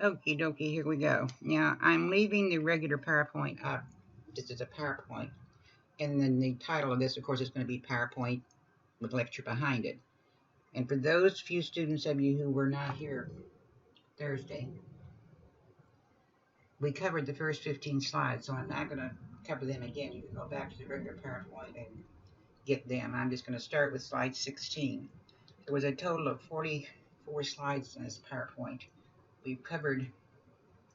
Okie dokie, here we go. Now, I'm leaving the regular PowerPoint up. This is a PowerPoint. And then the title of this, of course, is going to be PowerPoint with lecture behind it. And for those few students of you who were not here Thursday, we covered the first 15 slides, so I'm not going to cover them again. You can go back to the regular PowerPoint and get them. I'm just going to start with slide 16. There was a total of 44 slides in this PowerPoint. We've covered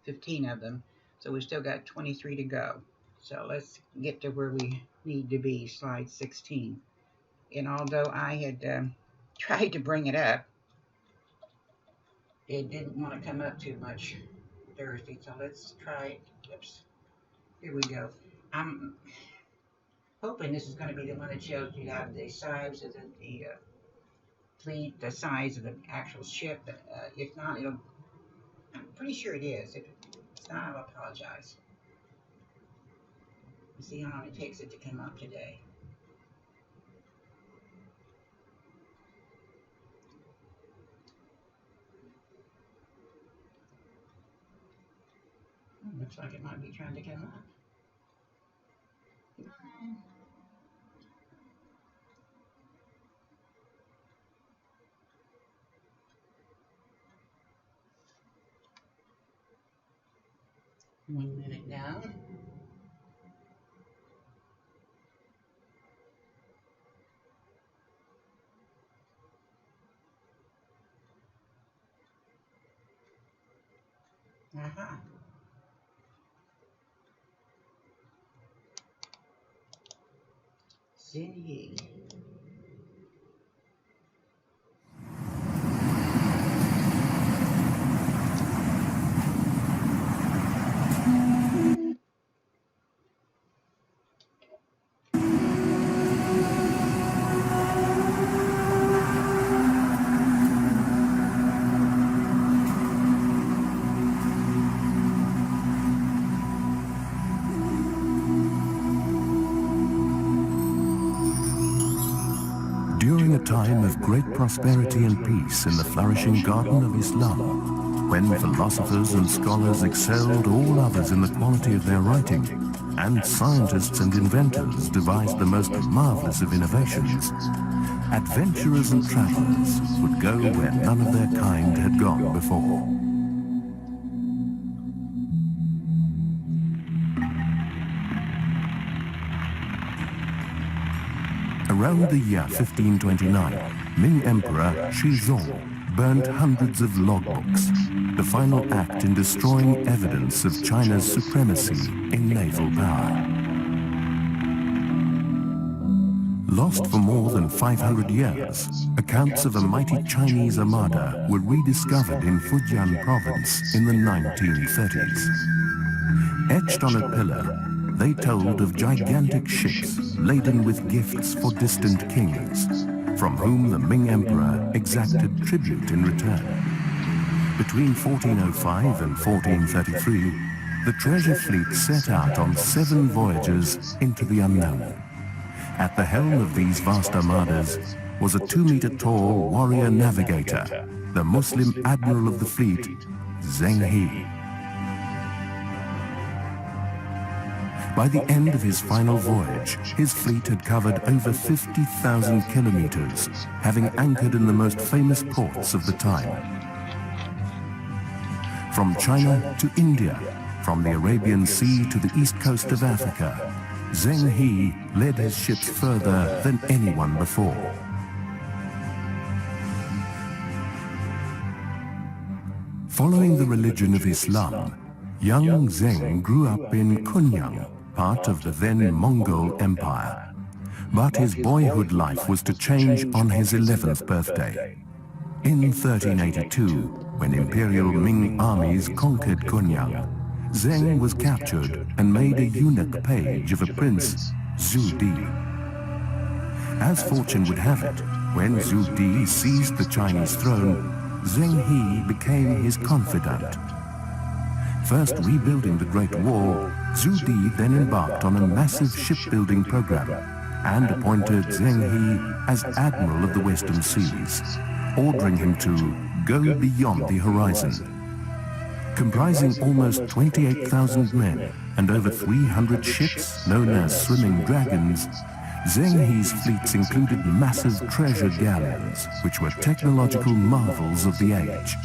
15 of them, so we've still got 23 to go. So let's get to where we need to be, slide 16. And although I had tried to bring it up, it didn't want to come up too much Thursday, so let's try it. Oops. Here we go. I'm hoping this is going to be the one that shows you have the size of the fleet, the size of the actual ship. If not, I'm pretty sure it is. If it's not, I'll apologize. Let's see how long it takes it to come up today. Looks like it might be trying to come up. 1 minute now. Uh-huh. Zinyi. During a time of great prosperity and peace in the flourishing garden of Islam, when philosophers and scholars excelled all others in the quality of their writing, and scientists and inventors devised the most marvelous of innovations, adventurers and travelers would go where none of their kind had gone before. Around the year 1529, Ming Emperor Shizong burned hundreds of logbooks, the final act in destroying evidence of China's supremacy in naval power. Lost for more than 500 years, accounts of a mighty Chinese armada were rediscovered in Fujian province in the 1930s. Etched on a pillar, they told of gigantic ships laden with gifts for distant kings, from whom the Ming Emperor exacted tribute in return. Between 1405 and 1433, the treasure fleet set out on 7 voyages into the unknown. At the helm of these vast armadas was a 2-meter-tall warrior navigator, the Muslim admiral of the fleet, Zheng He. By the end of his final voyage, his fleet had covered over 50,000 kilometers, having anchored in the most famous ports of the time. From China to India, from the Arabian Sea to the east coast of Africa, Zheng He led his ships further than anyone before. Following the religion of Islam, young Zheng grew up in Kunyang, part of the then Mongol Empire. But his boyhood life was to change on his 11th birthday. In 1382, when imperial Ming armies conquered Kunyang, Zheng was captured and made a eunuch page of a prince, Zhu Di. As fortune would have it, when Zhu Di seized the Chinese throne, Zheng He became his confidant. First rebuilding the Great Wall, Zhu Di then embarked on a massive shipbuilding program and appointed Zheng He as Admiral of the Western Seas, ordering him to go beyond the horizon. Comprising almost 28,000 men and over 300 ships known as swimming dragons, Zheng He's fleets included massive treasure galleons, which were technological marvels of the age.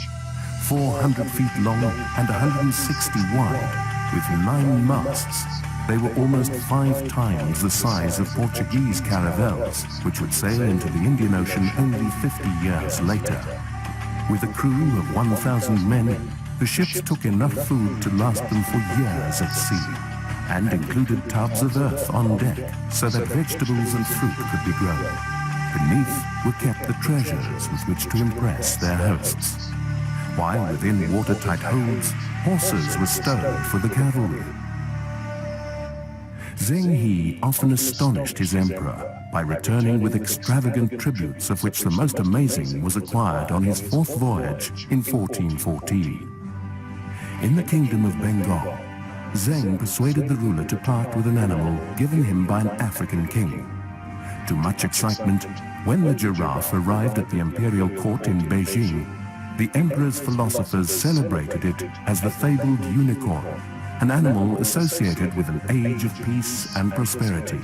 400 feet long and 160 wide, with 9 masts, they were almost 5 times the size of Portuguese caravels, which would sail into the Indian Ocean only 50 years later. With a crew of 1,000 men, the ships took enough food to last them for years at sea, and included tubs of earth on deck so that vegetables and fruit could be grown. Beneath were kept the treasures with which to impress their hosts, while within watertight holds, horses were stowed for the cavalry. Zheng He often astonished his emperor by returning with extravagant tributes, of which the most amazing was acquired on his 4th voyage in 1414. In the kingdom of Bengal, Zheng persuaded the ruler to part with an animal given him by an African king. To much excitement, when the giraffe arrived at the imperial court in Beijing, the emperor's philosophers celebrated it as the fabled unicorn, an animal associated with an age of peace and prosperity.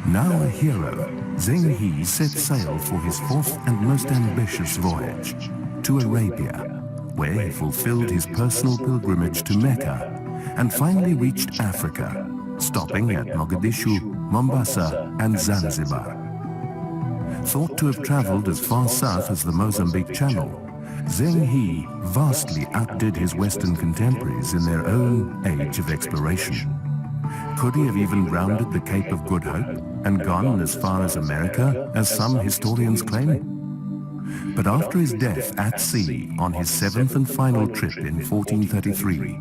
Now a hero, Zheng He set sail for his 4th and most ambitious voyage, to Arabia, where he fulfilled his personal pilgrimage to Mecca and finally reached Africa, stopping at Mogadishu, Mombasa, and Zanzibar. Thought to have traveled as far south as the Mozambique Channel, Zheng He vastly outdid his Western contemporaries in their own age of exploration. Could he have even rounded the Cape of Good Hope and gone as far as America, as some historians claim? But after his death at sea on his 7th and final trip in 1433,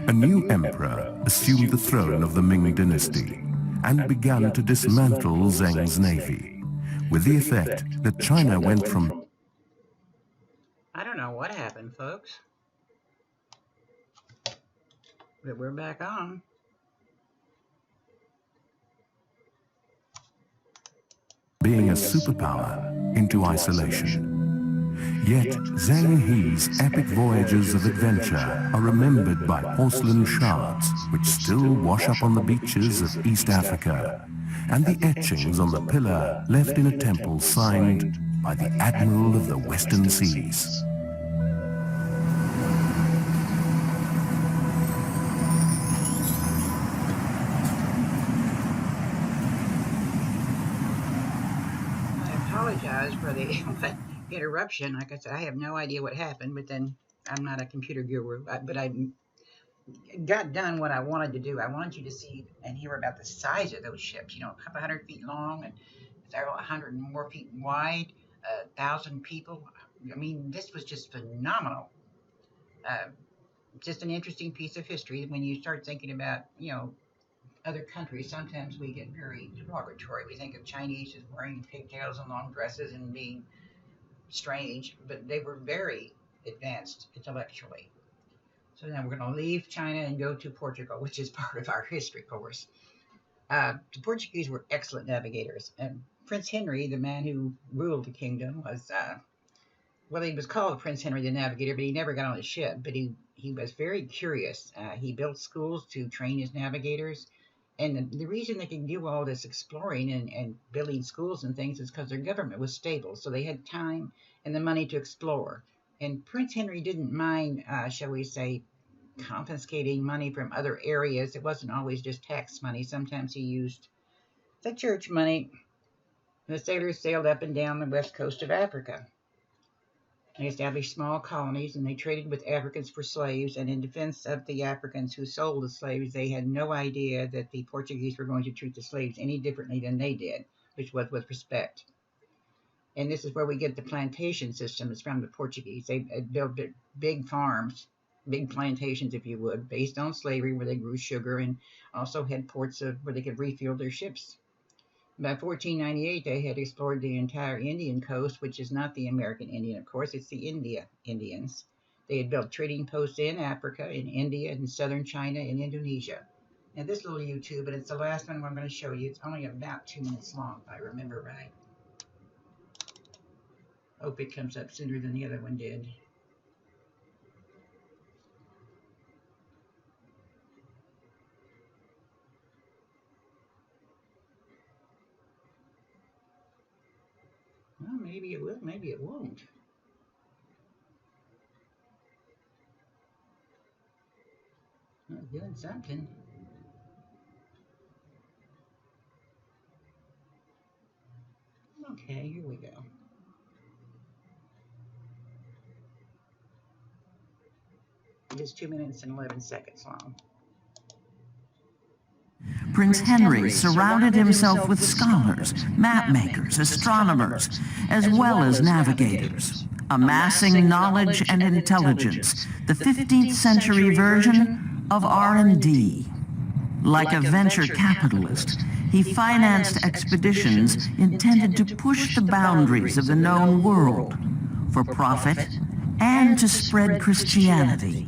a new emperor assumed the throne of the Ming dynasty and began to dismantle Zheng's navy, with the effect that China went from... I don't know what happened, folks, but we're back on. being a superpower into isolation. Yet Zheng He's epic voyages of adventure are remembered by porcelain shards which still wash up on the beaches of East Africa, and the etchings on the pillar left in a temple signed by the Admiral of the Western Seas. I apologize for the interruption. Like I said, I have no idea what happened, but then I'm not a computer guru, but I got done what I wanted to do. I wanted you to see and hear about the size of those ships, a couple 100 feet long and several 100 and more feet wide, 1,000 people. I mean, this was just phenomenal. Just an interesting piece of history. When you start thinking about, other countries, sometimes we get very derogatory. We think of Chinese as wearing pigtails and long dresses and being strange, but they were very advanced intellectually. So now we're going to leave China and go to Portugal, which is part of our history course. The Portuguese were excellent navigators, and Prince Henry, the man who ruled the kingdom, was he was called Prince Henry the Navigator, but he never got on a ship. But he was very curious. He built schools to train his navigators. And the reason they could do all this exploring and building schools and things is because their government was stable. So they had time and the money to explore. And Prince Henry didn't mind, shall we say, confiscating money from other areas. It wasn't always just tax money. Sometimes he used the church money. The sailors sailed up and down the west coast of Africa. They established small colonies, and they traded with Africans for slaves. And in defense of the Africans who sold the slaves, they had no idea that the Portuguese were going to treat the slaves any differently than they did, which was with respect. And this is where we get the plantation system. It's from the Portuguese. They built big farms, big plantations, if you would, based on slavery, where they grew sugar, and also had ports where they could refuel their ships. By 1498, they had explored the entire Indian coast, which is not the American Indian, of course, it's the Indians. They had built trading posts in Africa, in India, in southern China, and Indonesia. Now, this little YouTube, and it's the last one I'm going to show you, it's only about 2 minutes long, if I remember right. Hope it comes up sooner than the other one did. maybe it will, maybe it won't. Doing something. Okay, here we go. It is 2 minutes and 11 seconds long. Prince Henry surrounded himself with scholars, mapmakers, astronomers, as well as navigators, amassing knowledge and intelligence, the 15th century version of R&D. Like a venture capitalist, he financed expeditions intended to push the boundaries of the known world for profit and to spread Christianity.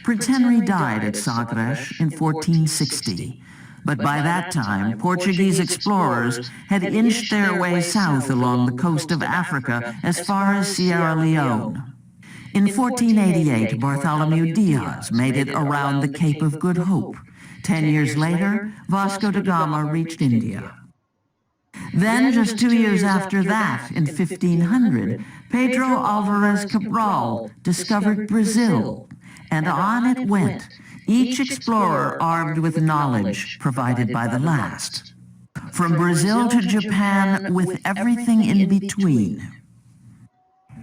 Prince Henry died at Sagres in 1460, but by that time, Portuguese explorers had inched their way south along the coast of Africa as far as Sierra Leone. In 1488, Bartholomew Diaz made it around the Cape of Good Hope. 10 years later, Vasco da Gama reached India. Then, just 2 years after that, in 1500, Pedro Alvarez Cabral discovered Brazil, and on it went, each explorer armed with knowledge provided by the last. From Brazil to Japan, with everything in between.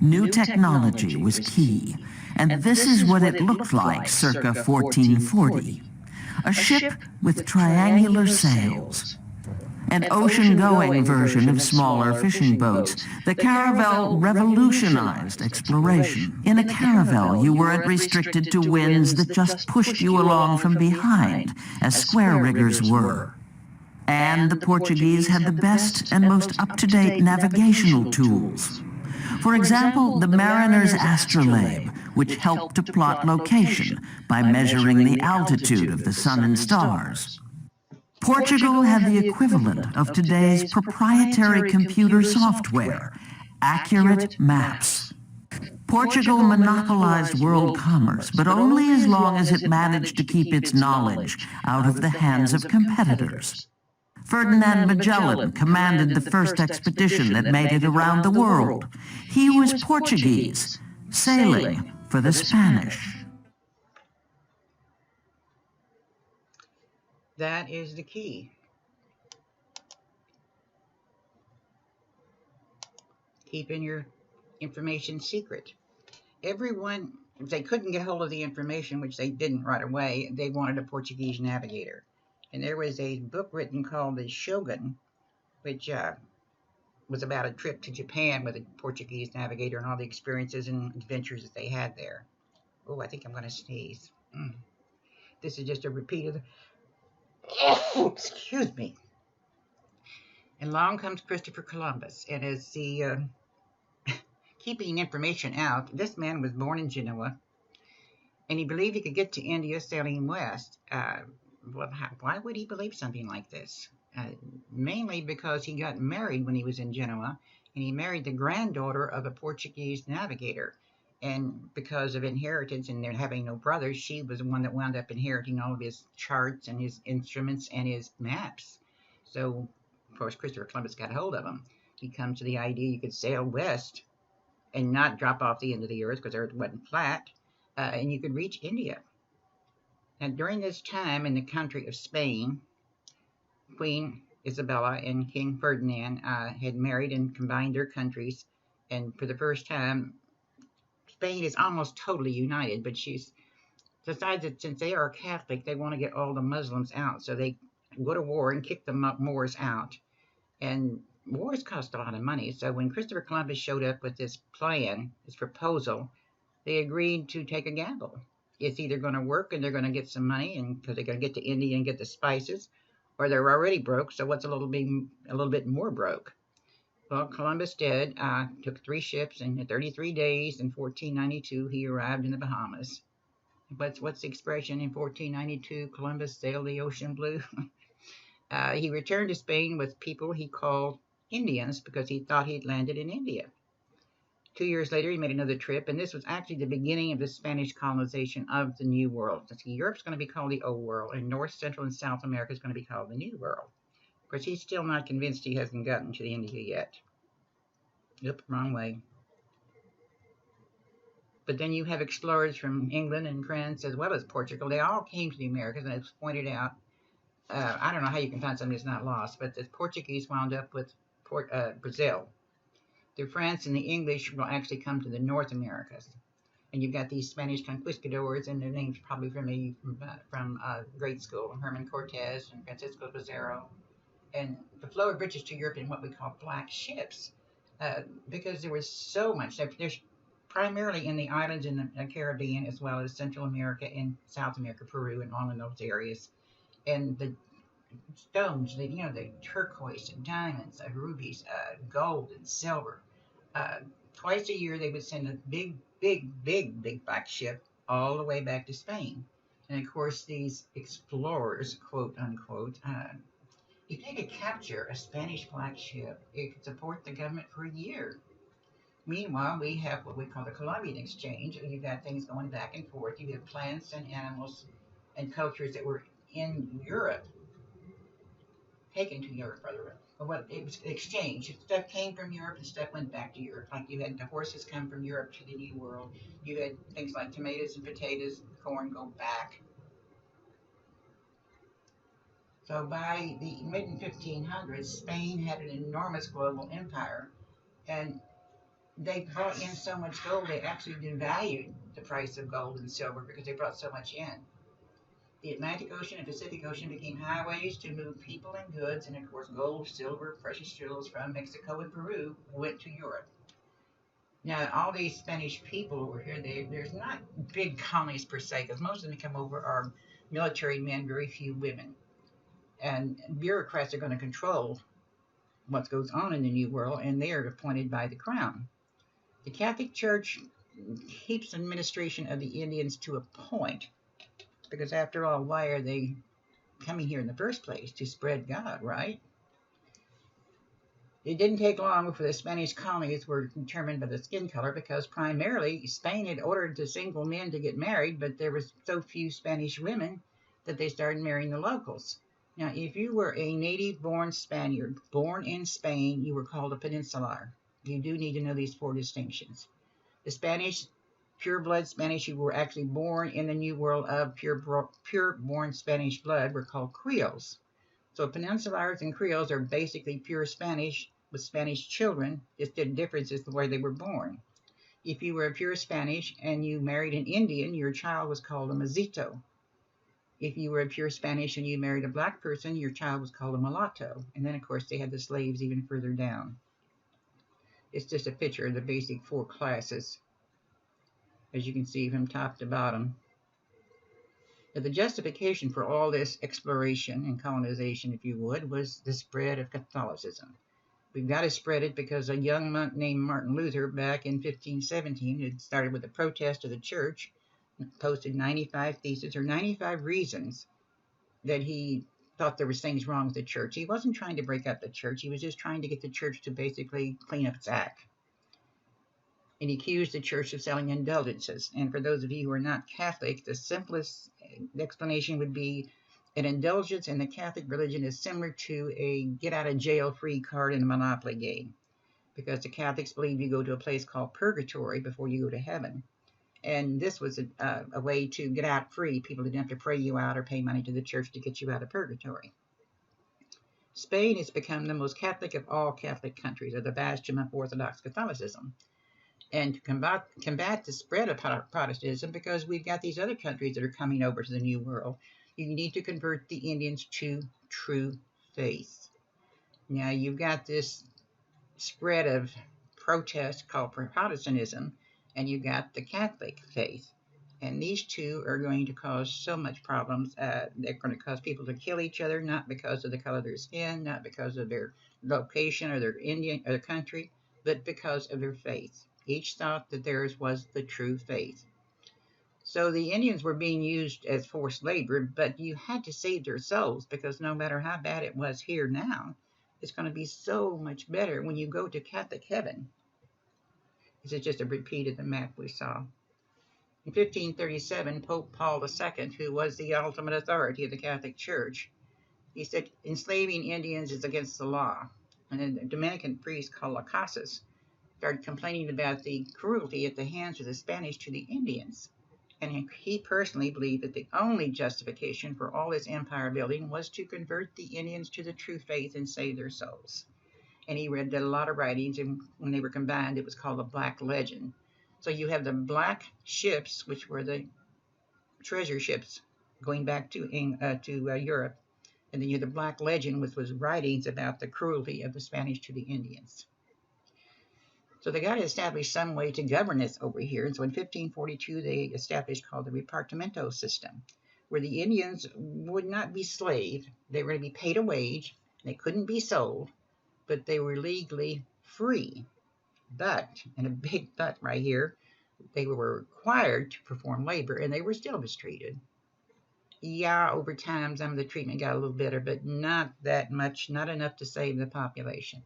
New technology was key, and this is what it looked like circa 1440. A ship with triangular sails. An ocean-going version of smaller fishing boats, the caravel revolutionized exploration. In a caravel, you weren't restricted to winds that just pushed you along from behind, as square riggers were. And the Portuguese had the best and most up-to-date navigational tools. For example, the mariner's astrolabe, which helped to plot location by measuring the altitude of the sun and stars. Portugal had the equivalent of today's proprietary computer software, accurate maps. Portugal monopolized world commerce, but only as long as it managed to keep its knowledge out of the hands of competitors. Ferdinand Magellan commanded the first expedition that made it around the world. He was Portuguese, sailing for the Spanish. That is the key. Keeping your information secret. Everyone, if they couldn't get hold of the information, which they didn't right away, they wanted a Portuguese navigator. And there was a book written called The Shogun, which was about a trip to Japan with a Portuguese navigator and all the experiences and adventures that they had there. Oh, I think I'm going to sneeze. This is just a repeat of the... excuse me. And along comes Christopher Columbus, and as the keeping information out, this man was born in Genoa, and he believed he could get to India sailing west. Why would he believe something like this? Mainly because he got married when he was in Genoa, and he married the granddaughter of a Portuguese navigator. And because of inheritance and there having no brothers, she was the one that wound up inheriting all of his charts and his instruments and his maps. So, of course, Christopher Columbus got a hold of him. He comes to the idea you could sail west and not drop off the end of the earth because the earth wasn't flat, and you could reach India. And during this time in the country of Spain, Queen Isabella and King Ferdinand had married and combined their countries, and for the first time, Spain is almost totally united, but she's decided that since they are Catholic, they want to get all the Muslims out. So they go to war and kick the Moors out. And wars cost a lot of money. So when Christopher Columbus showed up with this plan, this proposal, they agreed to take a gamble. It's either going to work and they're going to get some money, and because they're going to get to India and get the spices, or they're already broke. So what's a little bit more broke? Well, Columbus did. Took 3 ships, and in 33 days in 1492, he arrived in the Bahamas. What's the expression in 1492? Columbus sailed the ocean blue. He returned to Spain with people he called Indians because he thought he'd landed in India. 2 years later, he made another trip, and this was actually the beginning of the Spanish colonization of the New World. So Europe's going to be called the Old World, and North, Central, and South America is going to be called the New World. Of course, he's still not convinced he hasn't gotten to India yet. Yep, wrong way. But then you have explorers from England and France as well as Portugal. They all came to the Americas, and it's pointed out. I don't know how you can find somebody that's not lost, but the Portuguese wound up with Brazil. The France and the English will actually come to the North Americas. And you've got these Spanish conquistadors, and their names probably from grade school, Herman Cortez and Francisco Pizarro, and the flow of riches to Europe in what we call black ships, because there was so much. There's primarily in the islands in the Caribbean, as well as Central America and South America, Peru, and all in those areas. And the stones, the turquoise and diamonds, rubies, gold and silver. Uh, Twice a year, they would send a big black ship all the way back to Spain. And of course, these explorers, quote unquote, if they could capture a Spanish black ship, it could support the government for a year. Meanwhile, we have what we call the Columbian Exchange. You've got things going back and forth. You have plants and animals and cultures that were in Europe, taken to Europe, rather. But it was exchanged. Stuff came from Europe and stuff went back to Europe. Like you had the horses come from Europe to the New World. You had things like tomatoes and potatoes, corn go back. So by the mid 1500s, Spain had an enormous global empire, and they brought in so much gold they actually devalued the price of gold and silver because they brought so much in. The Atlantic Ocean and Pacific Ocean became highways to move people and goods, and of course gold, silver, precious jewels from Mexico and Peru went to Europe. Now, all these Spanish people over here, there's not big colonies per se, because most of them come over are military men, very few women. And bureaucrats are going to control what goes on in the New World, and they are appointed by the crown. The Catholic Church keeps administration of the Indians to a point, because after all, why are they coming here in the first place? To spread God, right? It didn't take long before the Spanish colonies were determined by the skin color, because primarily Spain had ordered the single men to get married, but there was so few Spanish women that they started marrying the locals. Now, if you were a native-born Spaniard, born in Spain, you were called a peninsular. You do need to know these four distinctions. The Spanish, pure-blood Spanish who were actually born in the New World of pure-born Spanish blood were called Creoles. So peninsulars and Creoles are basically pure Spanish with Spanish children, just the difference is the way they were born. If you were a pure Spanish and you married an Indian, your child was called a mestizo. If you were a pure Spanish and you married a black person, your child was called a mulatto. And then, of course, they had the slaves even further down. It's just a picture of the basic four classes, as you can see from top to bottom. But the justification for all this exploration and colonization, if you would, was the spread of Catholicism. We've got to spread it because a young monk named Martin Luther back in 1517 had started with a protest of the church, posted 95 theses or 95 reasons that he thought there was things wrong with the church. He wasn't trying to break up the church. He was just trying to get the church to basically clean up its act. And he accused the church of selling indulgences. And for those of you who are not Catholic, the simplest explanation would be an indulgence in the Catholic religion is similar to a get-out-of-jail-free card in a Monopoly game, because the Catholics believe you go to a place called purgatory before you go to heaven. And this was a way to get out free. People didn't have to pray you out or pay money to the church to get you out of purgatory. Spain has become the most Catholic of all Catholic countries, or the bastion of Orthodox Catholicism. And to combat the spread of Protestantism, because we've got these other countries that are coming over to the New World, you need to convert the Indians to true faith. Now, you've got this spread of protest called Protestantism, and you've got the Catholic faith. And these two are going to cause so much problems. They're going to cause people to kill each other, not because of the color of their skin, not because of their location or their Indian or their country, but because of their faith. Each thought that theirs was the true faith. So the Indians were being used as forced labor, but you had to save their souls, because no matter how bad it was here now, it's going to be so much better when you go to Catholic heaven. This is just a repeat of the map we saw. In 1537, Pope Paul II, who was the ultimate authority of the Catholic Church, he said enslaving Indians is against the law. And a Dominican priest called Las Casas started complaining about the cruelty at the hands of the Spanish to the Indians. And he personally believed that the only justification for all this empire building was to convert the Indians to the true faith and save their souls. And he read a lot of writings, and when they were combined, it was called the Black Legend. So you have the black ships, which were the treasure ships going back to Europe, and then you have the Black Legend, which was writings about the cruelty of the Spanish to the Indians. So they got to establish some way to govern this over here. And so in 1542, they established called the Repartimento system, where the Indians would not be slaves. They were going to be paid a wage. They couldn't be sold, but they were legally free. But, and a big but right here, they were required to perform labor, and they were still mistreated. Yeah, over time, some of the treatment got a little better, but not that much, not enough to save the population.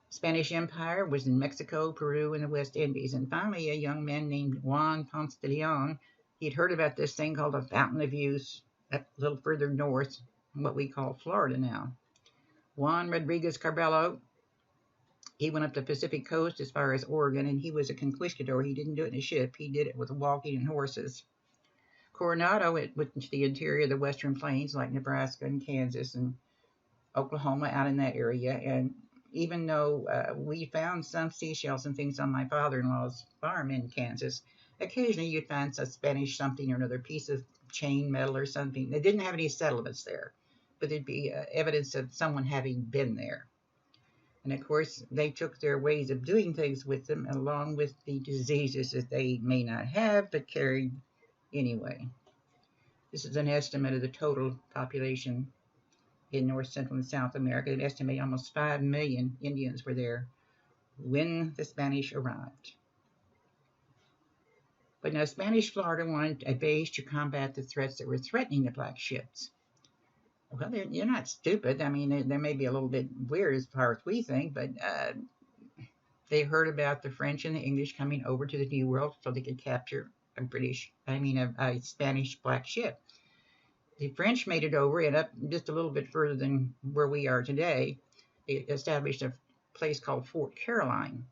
Spanish Empire was in Mexico, Peru, and the West Indies. And finally, a young man named Juan Ponce de Leon, he'd heard about this thing called the Fountain of Youth up a little further north, what we call Florida now. Juan Rodriguez Cabello, he went up the Pacific coast as far as Oregon, and he was a conquistador. He didn't do it in a ship. He did it with walking and horses. Coronado went to the interior of the western plains like Nebraska and Kansas and Oklahoma, out in that area. And even though we found some seashells and things on my father-in-law's farm in Kansas, occasionally you'd find some Spanish something or another piece of chain metal or something. They didn't have any settlements there, but there'd be evidence of someone having been there. And of course, they took their ways of doing things with them, along with the diseases that they may not have, but carried anyway. This is an estimate of the total population in North, Central, and South America. They estimate almost 5 million Indians were there when the Spanish arrived. But now Spanish Florida wanted a base to combat the threats that were threatening the black ships. Well, you're not stupid. I mean, they may be a little bit weird as far as we think, but they heard about the French and the English coming over to the New World so they could capture a Spanish black ship. The French made it over and up just a little bit further than where we are today. They established a place called Fort Caroline.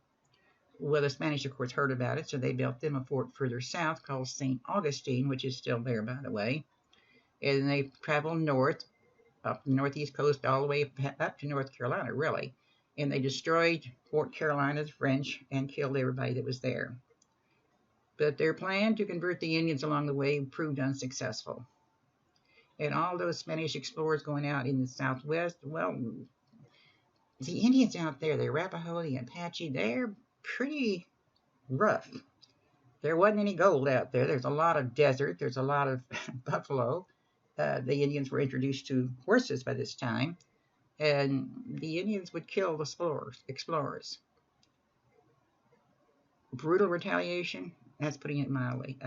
Well, the Spanish, of course, heard about it, so they built them a fort further south called St. Augustine, which is still there, by the way. And they traveled north, up the northeast coast, all the way up to North Carolina, really. And they destroyed Fort Carolina, the French, and killed everybody that was there. But their plan to convert the Indians along the way proved unsuccessful. And all those Spanish explorers going out in the Southwest, well, the Indians out there, the Arapaho, the Apache, they're pretty rough. There wasn't any gold out there. There's a lot of desert. There's a lot of buffalo. The Indians were introduced to horses by this time. And the Indians would kill the explorers. Brutal retaliation, that's putting it mildly.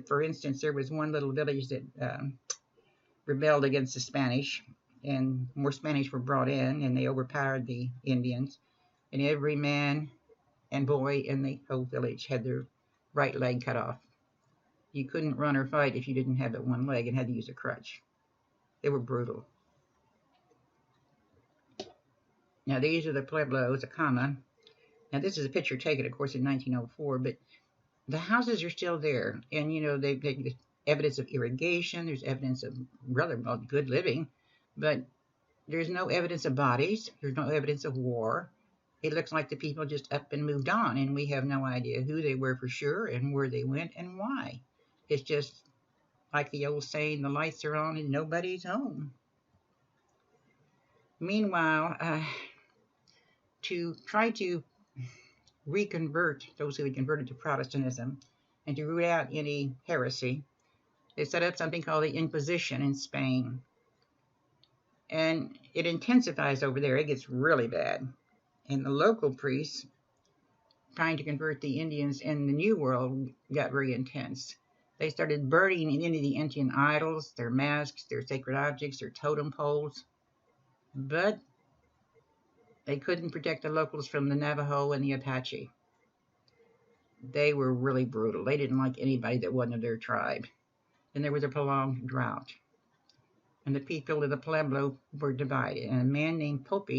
For instance, there was one little village that rebelled against the Spanish, and more Spanish were brought in, and they overpowered the Indians, and every man and boy in the whole village had their right leg cut off. You couldn't run or fight if you didn't have that one leg and had to use a crutch. They were brutal. Now these are the pueblos, a comma. Now this is a picture taken, of course, in 1904, but the houses are still there, and they evidence of irrigation, there's evidence of rather good living, but there's no evidence of bodies, there's no evidence of war. It looks like the people just up and moved on, and we have no idea who they were for sure, and where they went, and why. It's just like the old saying, the lights are on and nobody's home. Meanwhile, to try to reconvert those who had converted to Protestantism and to root out any heresy, they set up something called the Inquisition in Spain. And it intensifies over there. It gets really bad. And the local priests trying to convert the Indians in the New World got very intense. They started burning any of the Indian idols, their masks, their sacred objects, their totem poles. But they couldn't protect the locals from the Navajo and the Apache. They were really brutal. They didn't like anybody that wasn't of their tribe. And there was a prolonged drought. And the people of the Pueblo were divided. And a man named Pope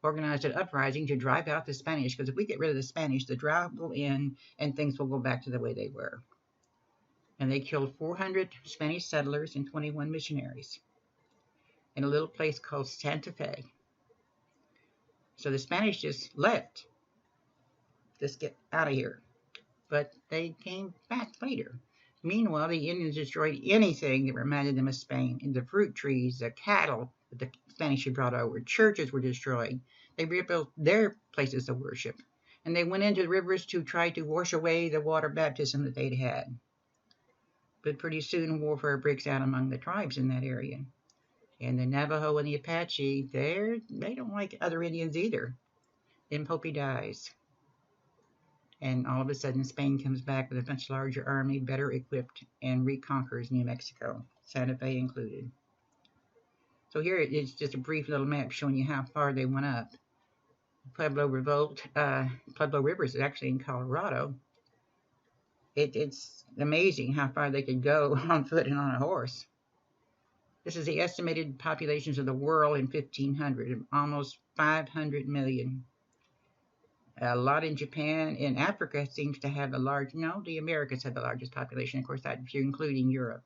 organized an uprising to drive out the Spanish, because if we get rid of the Spanish, the drought will end and things will go back to the way they were. And they killed 400 Spanish settlers and 21 missionaries in a little place called Santa Fe. So the Spanish just left. Just get out of here. But they came back later. Meanwhile, the Indians destroyed anything that reminded them of Spain. And the fruit trees, the cattle that the Spanish had brought over, churches were destroyed. They rebuilt their places of worship. And they went into the rivers to try to wash away the water baptism that they'd had. But pretty soon warfare breaks out among the tribes in that area. And the Navajo and the Apache, they don't like other Indians either. Then Popey dies. And all of a sudden, Spain comes back with a much larger army, better equipped, and reconquers New Mexico, Santa Fe included. So here it's just a brief little map showing you how far they went up. Pueblo Revolt, Pueblo River is actually in Colorado. It's amazing how far they could go on foot and on a horse. This is the estimated populations of the world in 1500, almost 500 million. A lot in Japan. In Africa seems to have the Americas have the largest population, of course, that if you're including Europe.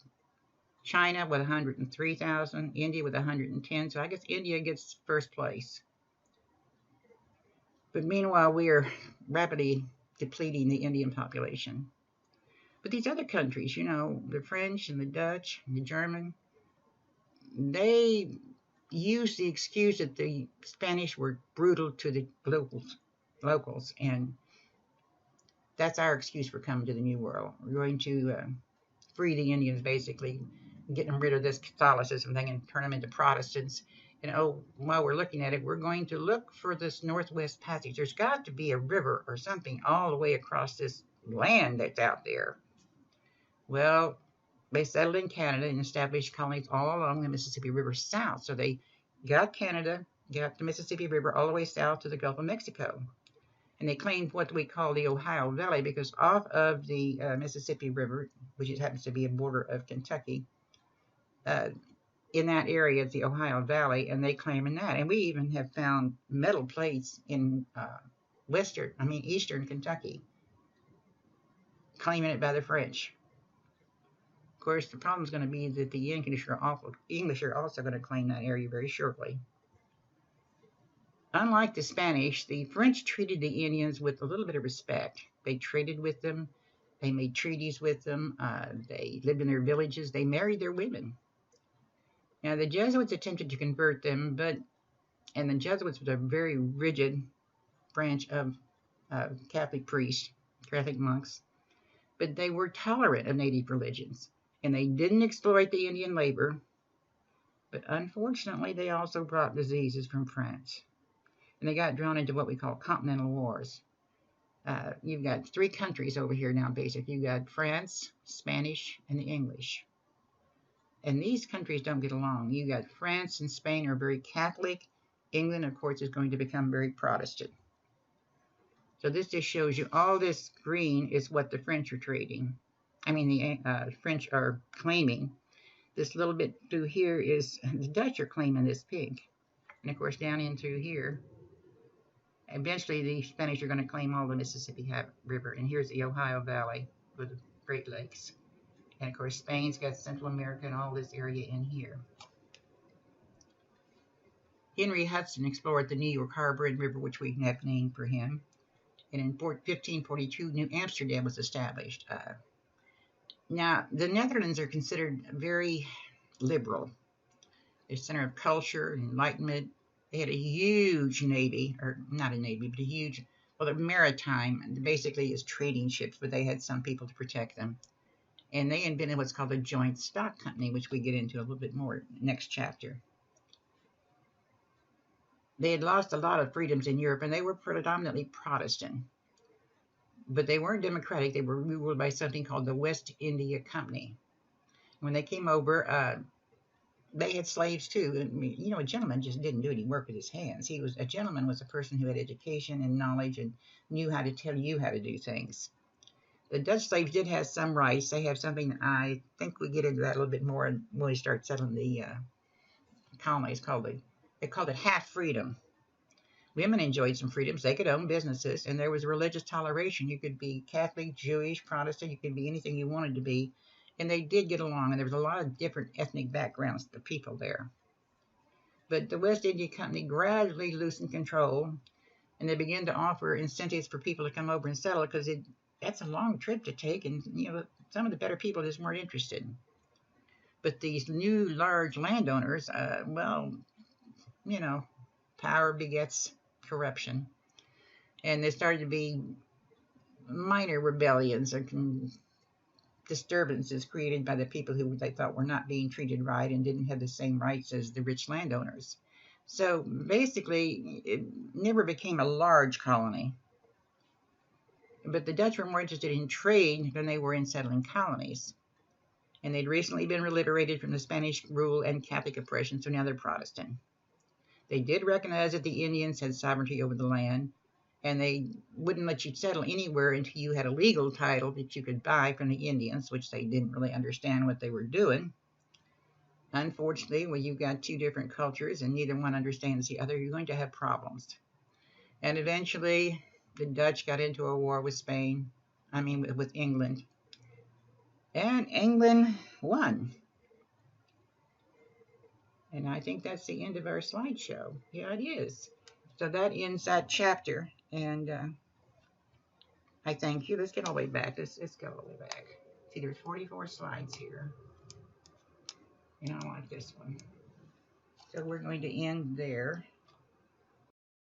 China with 103,000, India with 110, so I guess India gets first place. But meanwhile, we are rapidly depleting the Indian population. But these other countries, the French and the Dutch and the German, they use the excuse that the Spanish were brutal to the locals, and that's our excuse for coming to the New World. We're going to free the Indians, basically, get them rid of this Catholicism thing and turn them into Protestants. And while we're looking at it, we're going to look for this Northwest Passage. There's got to be a river or something all the way across this land that's out there. Well, they settled in Canada and established colonies all along the Mississippi River south. So they got Canada, got the Mississippi River all the way south to the Gulf of Mexico. And they claimed what we call the Ohio Valley, because off of the Mississippi River, which happens to be a border of Kentucky, in that area is the Ohio Valley, and they claim in that. And we even have found metal plates in eastern Kentucky, claiming it by the French. Of course, the problem is going to be that the English are also going to claim that area very shortly. Unlike the Spanish, the French treated the Indians with a little bit of respect. They traded with them. They made treaties with them. They lived in their villages. They married their women. Now, the Jesuits attempted to convert them, and the Jesuits were a very rigid branch of Catholic priests, Catholic monks, but they were tolerant of native religions, and they didn't exploit the Indian labor, but unfortunately, they also brought diseases from France. And they got drawn into what we call continental wars. You've got three countries over here now, basically. You've got France, Spanish, and the English. And these countries don't get along. You've got France and Spain are very Catholic. England, of course, is going to become very Protestant. So this just shows you all this green is what the French are trading. The French are claiming. This little bit through here is the Dutch are claiming this pink. And, of course, down in through here, eventually, the Spanish are going to claim all the Mississippi River. And here's the Ohio Valley with the Great Lakes. And, of course, Spain's got Central America and all this area in here. Henry Hudson explored the New York Harbor and River, which we have named for him. And in 1542, New Amsterdam was established. Now, the Netherlands are considered very liberal. They're a center of culture and enlightenment. They had a huge navy, or not a navy, but a huge, the maritime, basically is trading ships, but they had some people to protect them. And they invented what's called a joint stock company, which we get into a little bit more next chapter. They had lost a lot of freedoms in Europe, and they were predominantly Protestant. But they weren't democratic. They were ruled by something called the West India Company. When they came over, they had slaves too. A gentleman just didn't do any work with his hands. A gentleman was a person who had education and knowledge and knew how to tell you how to do things. The Dutch slaves did have some rights. They have something, I think we get into that a little bit more when we start settling the colonies. They called it half freedom. women enjoyed some freedoms. They could own businesses, and there was religious toleration. You could be Catholic, Jewish, Protestant. You could be anything you wanted to be. And they did get along, and there was a lot of different ethnic backgrounds to the people there. But the West India Company gradually loosened control, and they began to offer incentives for people to come over and settle, because that's a long trip to take, and some of the better people just weren't interested. But these new large landowners, well, power begets corruption, and there started to be minor rebellions or disturbances created by the people who they thought were not being treated right and didn't have the same rights as the rich landowners. So basically, it never became a large colony. But the Dutch were more interested in trade than they were in settling colonies. And they'd recently been liberated from the Spanish rule and Catholic oppression, so now they're Protestant. They did recognize that the Indians had sovereignty over the land, and they wouldn't let you settle anywhere until you had a legal title that you could buy from the Indians, which they didn't really understand what they were doing. Unfortunately, when you've got two different cultures and neither one understands the other, you're going to have problems. And eventually, the Dutch got into a war with with England. And England won. And I think that's the end of our slideshow. Yeah, it is. So that ends that chapter. And I thank you. Let's get all the way back. Let's go all the way back. See, there's 44 slides here. And I like this one. So we're going to end there.